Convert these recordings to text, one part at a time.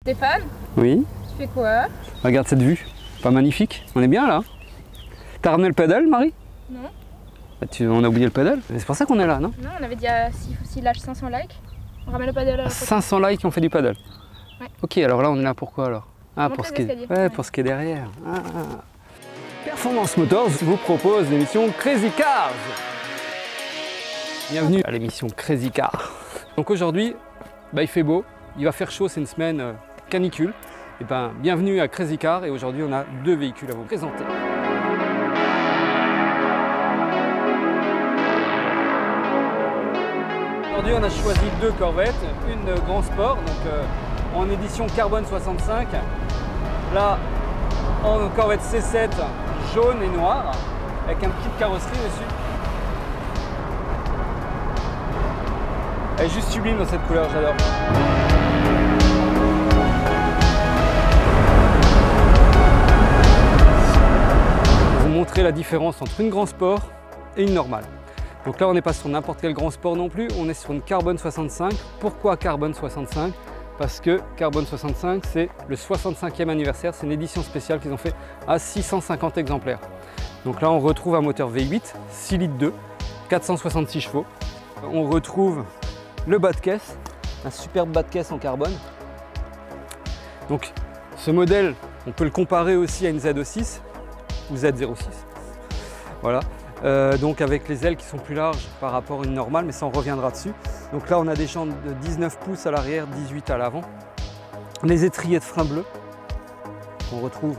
Stéphane, Oui. tu fais quoi? Regarde cette vue. Pas magnifique? On est bien là. T'as ramené le pédale, Marie? Non. Bah, on a oublié le pédale. C'est pour ça qu'on est là, non? Non, on avait dit s'il lâche 500 likes, on ramène le paddle à la 500 likes, on fait du paddle. Ouais. Ok, alors là, on est là pour quoi alors? Ah, pour ce qui est... escaliers. Ouais, pour ce qui est derrière. Ah. Performance Motors vous propose l'émission Crazy Cars. Bienvenue à l'émission Crazy Cars. Donc aujourd'hui, il fait beau, il va faire chaud, c'est une semaine canicule. Et bienvenue à Crazy Cars et aujourd'hui on a deux véhicules à vous présenter. Aujourd'hui on a choisi deux Corvettes, une Grand Sport, donc en édition Carbone 65. Là en Corvette C7 jaune et noir, avec une petite carrosserie dessus. Elle est juste sublime dans cette couleur, j'adore. Je vais vous montrer la différence entre une Grand Sport et une normale. Donc là on n'est pas sur n'importe quel Grand Sport non plus, on est sur une Carbone 65. Pourquoi Carbone 65? Parce que Carbone 65 c'est le 65e anniversaire, c'est une édition spéciale qu'ils ont fait à 650 exemplaires. Donc là on retrouve un moteur V8, 6 litres 2, 466 chevaux. On retrouve le bas de caisse, un superbe bas de caisse en carbone. Donc ce modèle, on peut le comparer aussi à une Z06 ou Z06. Voilà. Donc avec les ailes qui sont plus larges par rapport à une normale, mais ça on reviendra dessus. Donc là on a des jantes de 19 pouces à l'arrière, 18 à l'avant. Les étriers de frein bleu qu'on retrouve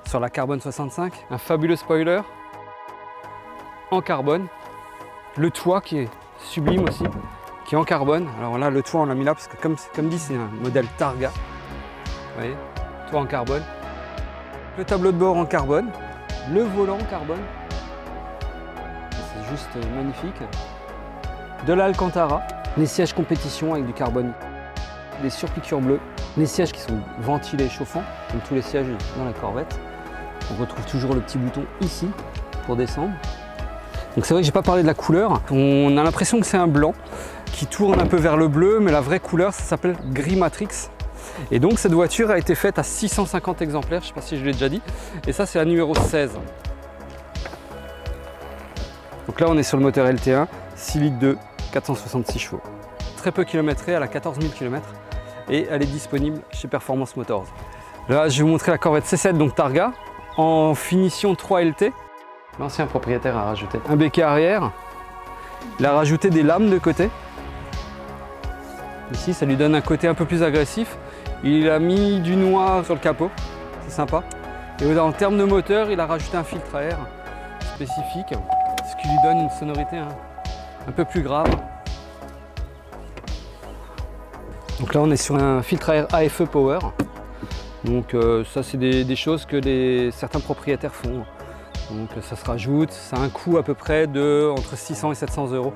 sur la Carbone 65. Un fabuleux spoiler en carbone. Le toit qui est sublime aussi, qui est en carbone. Alors là le toit on l'a mis là parce que comme dit c'est un modèle Targa. Vous voyez, toit en carbone. Le tableau de bord en carbone. Le volant en carbone. C'est juste magnifique. De l'Alcantara, les sièges compétition avec du carbone, des surpiqûres bleues, les sièges qui sont ventilés et chauffants, comme tous les sièges dans la Corvette. On retrouve toujours le petit bouton ici pour descendre. Donc c'est vrai que j'ai pas parlé de la couleur. On a l'impression que c'est un blanc qui tourne un peu vers le bleu, mais la vraie couleur ça s'appelle gris matrix. Et donc cette voiture a été faite à 650 exemplaires, je ne sais pas si je l'ai déjà dit. Et ça c'est la numéro 16. Donc là on est sur le moteur LT1, 6 litres 2, 466 chevaux. Très peu kilométrée, elle a 14 000 km et elle est disponible chez Performance Motors. Là je vais vous montrer la Corvette C7, donc Targa, en finition 3 LT. L'ancien propriétaire a rajouté un béquet arrière, il a rajouté des lames de côté. Ici ça lui donne un côté un peu plus agressif. Il a mis du noir sur le capot, c'est sympa. Et en termes de moteur, il a rajouté un filtre à air spécifique, ce qui lui donne une sonorité un peu plus grave. Donc là on est sur un filtre à air AFE Power. Donc ça c'est des choses que certains propriétaires font. Donc ça se rajoute, ça a un coût à peu près de entre 600 et 700 €.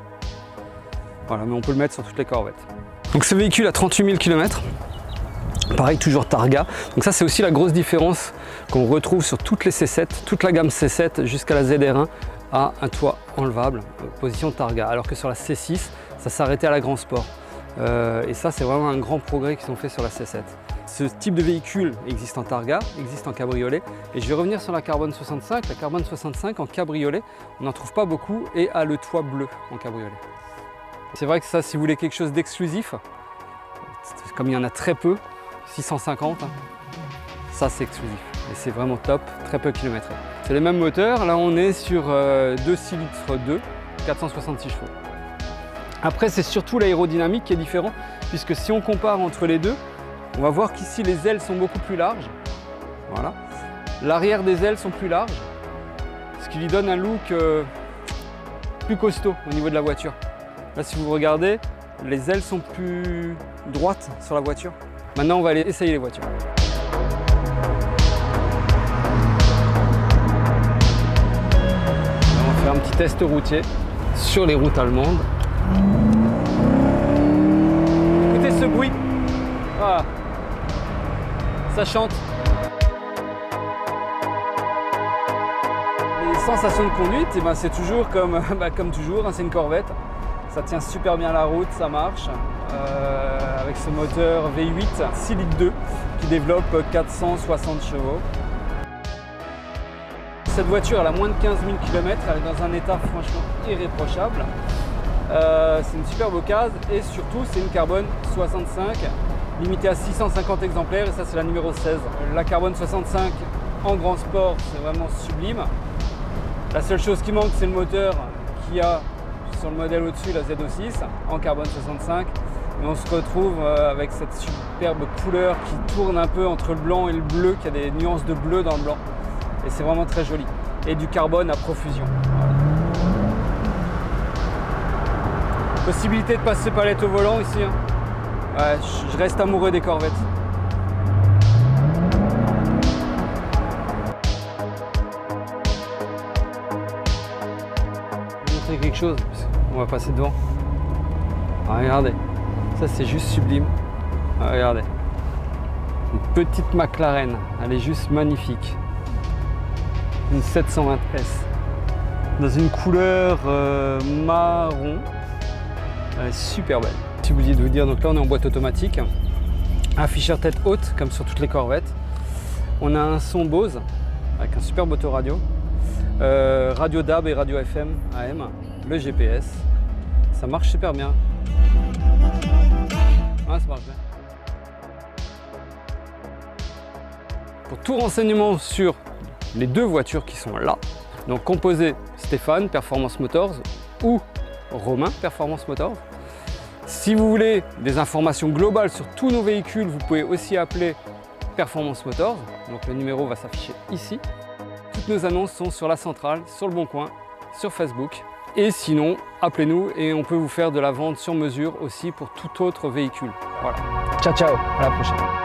Voilà, mais on peut le mettre sur toutes les Corvettes. Donc ce véhicule a 38 000 km. Pareil, toujours Targa. Donc ça c'est aussi la grosse différence qu'on retrouve sur toutes les C7, toute la gamme C7 jusqu'à la ZR1 a un toit enlevable, position Targa. Alors que sur la C6, ça s'arrêtait à la Grand Sport. Et ça c'est vraiment un grand progrès qu'ils ont fait sur la C7. Ce type de véhicule existe en Targa, existe en cabriolet. Et je vais revenir sur la Carbone 65. La Carbone 65 en cabriolet, on n'en trouve pas beaucoup et a le toit bleu en cabriolet. C'est vrai que ça, si vous voulez quelque chose d'exclusif, comme il y en a très peu, 650, ça c'est exclusif et c'est vraiment top, très peu kilométré. C'est les mêmes moteurs, là on est sur 2 6 litres 2, 466 chevaux. Après c'est surtout l'aérodynamique qui est différent puisque si on compare entre les deux, on va voir qu'ici les ailes sont beaucoup plus larges. Voilà. L'arrière des ailes sont plus larges, ce qui lui donne un look plus costaud au niveau de la voiture. Là si vous regardez, les ailes sont plus droites sur la voiture. Maintenant, on va aller essayer les voitures. On va faire un petit test routier sur les routes allemandes. Écoutez ce bruit. Voilà. Ça chante. Les sensations de conduite, c'est toujours comme toujours, c'est une Corvette. Ça tient super bien la route, ça marche. avec ce moteur V8 6 litres 2 qui développe 460 chevaux. Cette voiture elle a moins de 15 000 km, elle est dans un état franchement irréprochable. C'est une superbe occasion et surtout c'est une Carbone 65 limitée à 650 exemplaires et ça c'est la numéro 16. La Carbone 65 en grand sport c'est vraiment sublime. La seule chose qui manque c'est le moteur qu'il y a sur le modèle au-dessus, la ZO6 en Carbone 65. Et on se retrouve avec cette superbe couleur qui tourne un peu entre le blanc et le bleu, qui a des nuances de bleu dans le blanc. Et c'est vraiment très joli. Et du carbone à profusion. Voilà. Possibilité de passer palette au volant ici. Hein. Ouais, je reste amoureux des Corvettes. Je vais vous montrer quelque chose. On va passer devant. Ah, regardez. Ça c'est juste sublime. Ah, regardez. Une petite McLaren. Elle est juste magnifique. Une 720S. Dans une couleur marron. Elle est super belle. J'ai oublié de vous dire, donc là on est en boîte automatique. Afficheur tête haute comme sur toutes les Corvettes. On a un son Bose avec un superbe autoradio. Radio DAB et radio FM AM. Le GPS. Ça marche super bien. Ah, ça marche bien. Pour tout renseignement sur les deux voitures qui sont là, donc composez Stéphane Performance Motors ou Romain Performance Motors. Si vous voulez des informations globales sur tous nos véhicules, vous pouvez aussi appeler Performance Motors. Donc le numéro va s'afficher ici. Toutes nos annonces sont sur la centrale, sur le Bon Coin, sur Facebook. Et sinon, appelez-nous et on peut vous faire de la vente sur mesure aussi pour tout autre véhicule. Voilà. Ciao, ciao, à la prochaine.